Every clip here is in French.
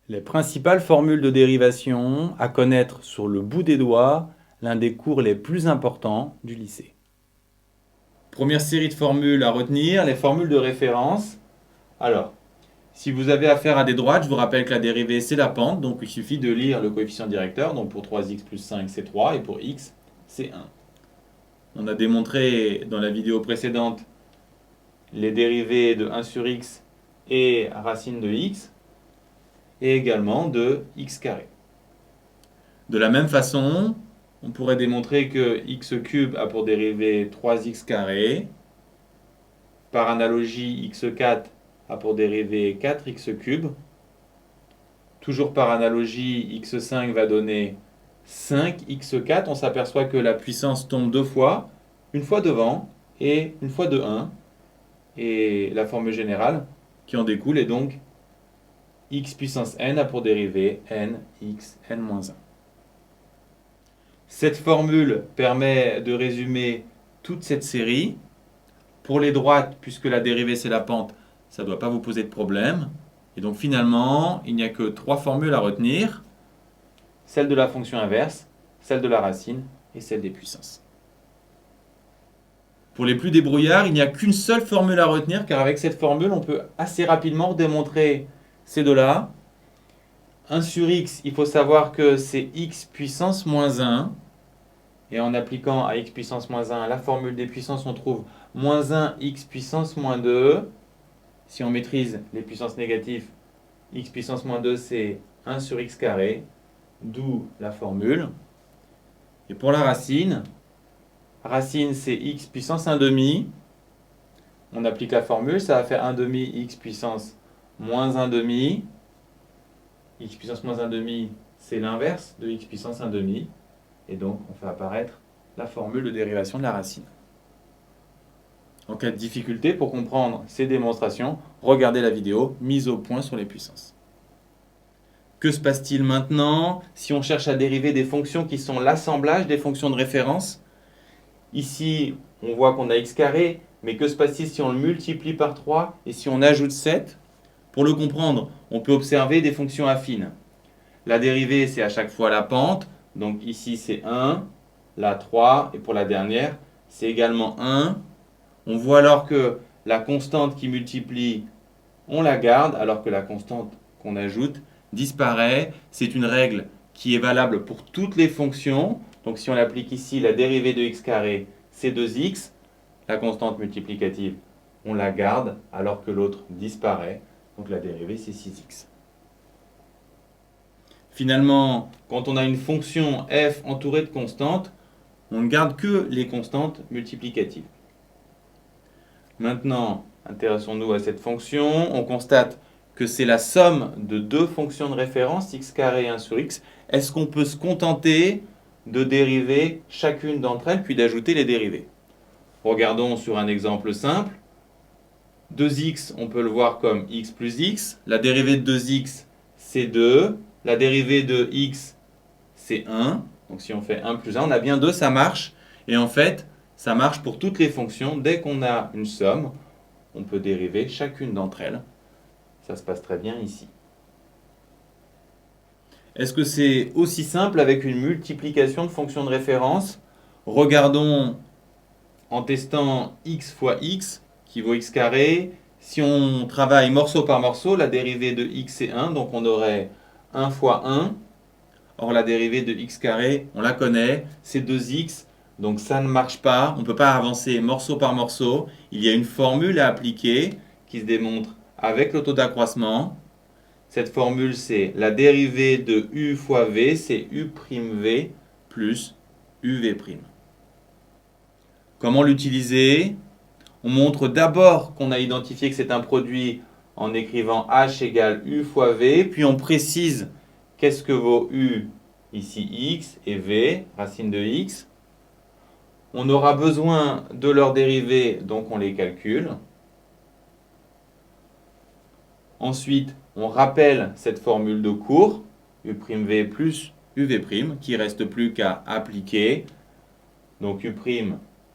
Les principales formules de dérivation à connaître sur le bout des doigts, l'un des cours les plus importants du lycée. Première série de formules à retenir, les formules de référence. Alors, si vous avez affaire à des droites, je vous rappelle que la dérivée c'est la pente, donc il suffit de lire le coefficient directeur, donc pour 3x plus 5 c'est 3 et pour x c'est 1. On a démontré dans la vidéo précédente les dérivées de 1 sur x et racine de x et également de x carré. De la même façon, on pourrait démontrer que x cube a pour dérivée 3x carré. Par analogie, x4 a pour dérivée 4x cube. Toujours par analogie, x5 va donner 5x4. On s'aperçoit que la puissance tombe deux fois, une fois devant et une fois de 1. Et la formule générale qui en découle est donc x puissance n a pour dérivée n x n-1. Cette formule permet de résumer toute cette série. Pour les droites, puisque la dérivée c'est la pente, ça ne doit pas vous poser de problème. Et donc finalement, il n'y a que trois formules à retenir. Celle de la fonction inverse, celle de la racine et celle des puissances. Pour les plus débrouillards, il n'y a qu'une seule formule à retenir, car avec cette formule, on peut assez rapidement démontrer ces deux-là. 1 sur x, il faut savoir que c'est x puissance moins 1. Et en appliquant à x puissance moins 1 la formule des puissances, on trouve moins 1 x puissance moins 2. Si on maîtrise les puissances négatives, x puissance moins 2 c'est 1 sur x carré, d'où la formule. Et pour la racine c'est x puissance 1 demi. On applique la formule, ça va faire 1 demi x puissance moins 1 demi. X puissance moins 1 demi, c'est l'inverse de x puissance 1 demi. Et donc, on fait apparaître la formule de dérivation de la racine. En cas de difficulté, pour comprendre ces démonstrations, regardez la vidéo mise au point sur les puissances. Que se passe-t-il maintenant si on cherche à dériver des fonctions qui sont l'assemblage des fonctions de référence? Ici, on voit qu'on a x carré, mais que se passe-t-il si on le multiplie par 3 et si on ajoute 7? Pour le comprendre, on peut observer des fonctions affines. La dérivée, c'est à chaque fois la pente. Donc ici, c'est 1, là 3, et pour la dernière, c'est également 1. On voit alors que la constante qui multiplie, on la garde, alors que la constante qu'on ajoute disparaît. C'est une règle qui est valable pour toutes les fonctions. Donc si on l'applique ici, la dérivée de x carré, c'est 2x. La constante multiplicative, on la garde, alors que l'autre disparaît. Donc la dérivée, c'est 6x. Finalement, quand on a une fonction f entourée de constantes, on ne garde que les constantes multiplicatives. Maintenant, intéressons-nous à cette fonction. On constate que c'est la somme de deux fonctions de référence, x carré et 1 sur x. Est-ce qu'on peut se contenter de dériver chacune d'entre elles, puis d'ajouter les dérivées? Regardons sur un exemple simple. 2x, on peut le voir comme x plus x. La dérivée de 2x, c'est 2. La dérivée de x, c'est 1. Donc si on fait 1 plus 1, on a bien 2, ça marche. Et en fait, ça marche pour toutes les fonctions. Dès qu'on a une somme, on peut dériver chacune d'entre elles. Ça se passe très bien ici. Est-ce que c'est aussi simple avec une multiplication de fonctions de référence? Regardons en testant x fois x, qui vaut x carré. Si on travaille morceau par morceau, la dérivée de x c'est 1, donc on aurait 1 fois 1. Or la dérivée de x carré, on la connaît, c'est 2x, donc ça ne marche pas. On ne peut pas avancer morceau par morceau. Il y a une formule à appliquer qui se démontre avec le taux d'accroissement. Cette formule, c'est la dérivée de u fois v, c'est u'v plus uv'. Comment l'utiliser? On montre d'abord qu'on a identifié que c'est un produit en écrivant h égale u fois v, puis on précise qu'est-ce que vaut u, ici x, et v, racine de x. On aura besoin de leurs dérivées, donc on les calcule. Ensuite, on rappelle cette formule de cours, u'v plus uv', qui ne reste plus qu'à appliquer. Donc u',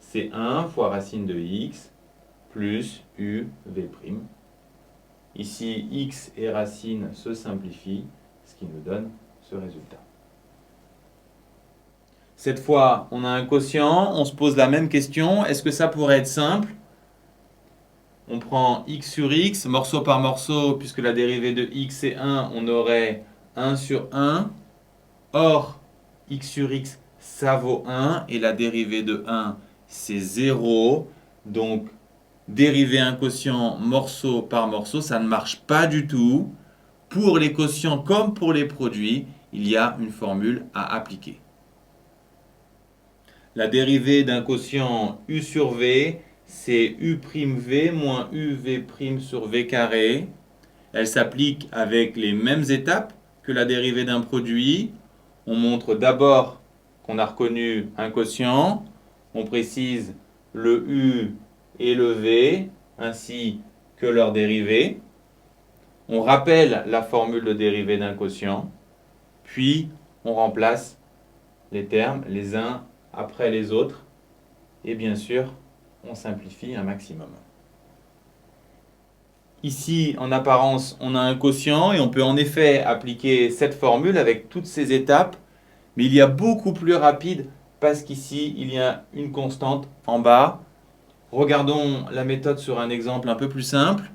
c'est 1 fois racine de x plus uv'. Ici, x et racine se simplifient ce qui nous donne ce résultat. Cette fois, on a un quotient, on se pose la même question, est-ce que ça pourrait être simple? On prend x sur x, morceau par morceau, puisque la dérivée de x est 1, on aurait 1 sur 1. Or, x sur x, ça vaut 1, et la dérivée de 1, c'est 0. Donc, dériver un quotient morceau par morceau, ça ne marche pas du tout. Pour les quotients comme pour les produits, il y a une formule à appliquer. La dérivée d'un quotient u sur v, c'est u'v moins uv' sur v carré. Elle s'applique avec les mêmes étapes que la dérivée d'un produit. On montre d'abord qu'on a reconnu un quotient. On précise le u et le v, ainsi que leur dérivée. On rappelle la formule de dérivée d'un quotient. Puis, on remplace les termes les uns après les autres. Et bien sûr, on simplifie un maximum. Ici, en apparence, on a un quotient et on peut en effet appliquer cette formule avec toutes ces étapes. Mais il y a beaucoup plus rapide parce qu'ici, il y a une constante en bas. Regardons la méthode sur un exemple un peu plus simple.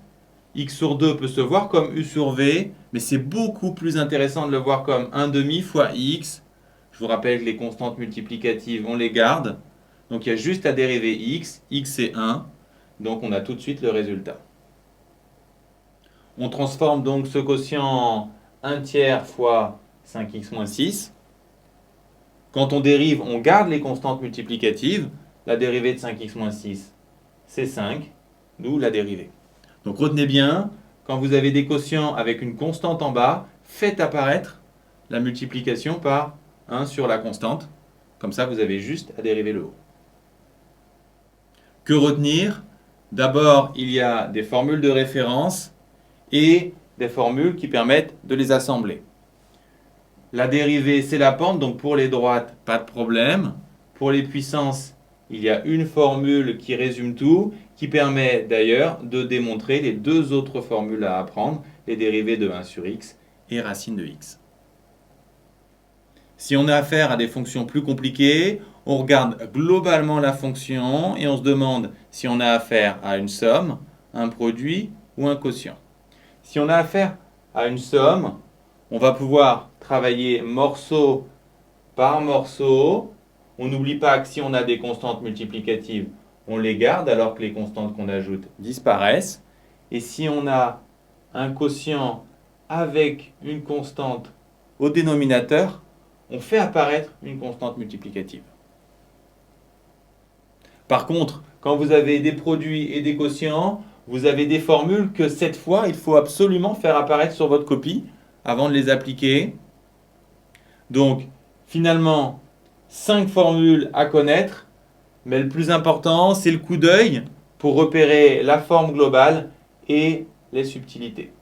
X sur 2 peut se voir comme U sur V, mais c'est beaucoup plus intéressant de le voir comme 1 demi fois X. Je vous rappelle que les constantes multiplicatives, on les garde. Donc il y a juste à dériver X. X c'est 1. Donc on a tout de suite le résultat. On transforme donc ce quotient en 1 tiers fois 5x moins 6. Quand on dérive, on garde les constantes multiplicatives. La dérivée de 5x moins 6, c'est 5, d'où la dérivée. Donc retenez bien, quand vous avez des quotients avec une constante en bas, faites apparaître la multiplication par 1 sur la constante. Comme ça, vous avez juste à dériver le haut. Que retenir? D'abord, il y a des formules de référence et des formules qui permettent de les assembler. La dérivée, c'est la pente, donc pour les droites, pas de problème. Pour les puissances, il y a une formule qui résume tout, qui permet d'ailleurs de démontrer les deux autres formules à apprendre, les dérivées de 1 sur x et racine de x. Si on a affaire à des fonctions plus compliquées, on regarde globalement la fonction et on se demande si on a affaire à une somme, un produit ou un quotient. Si on a affaire à une somme, on va pouvoir travailler morceau par morceau. On n'oublie pas que si on a des constantes multiplicatives, on les garde alors que les constantes qu'on ajoute disparaissent. Et si on a un quotient avec une constante au dénominateur, on fait apparaître une constante multiplicative. Par contre, quand vous avez des produits et des quotients, vous avez des formules que cette fois, il faut absolument faire apparaître sur votre copie avant de les appliquer. Donc, finalement, 5 formules à connaître, mais le plus important, c'est le coup d'œil pour repérer la forme globale et les subtilités.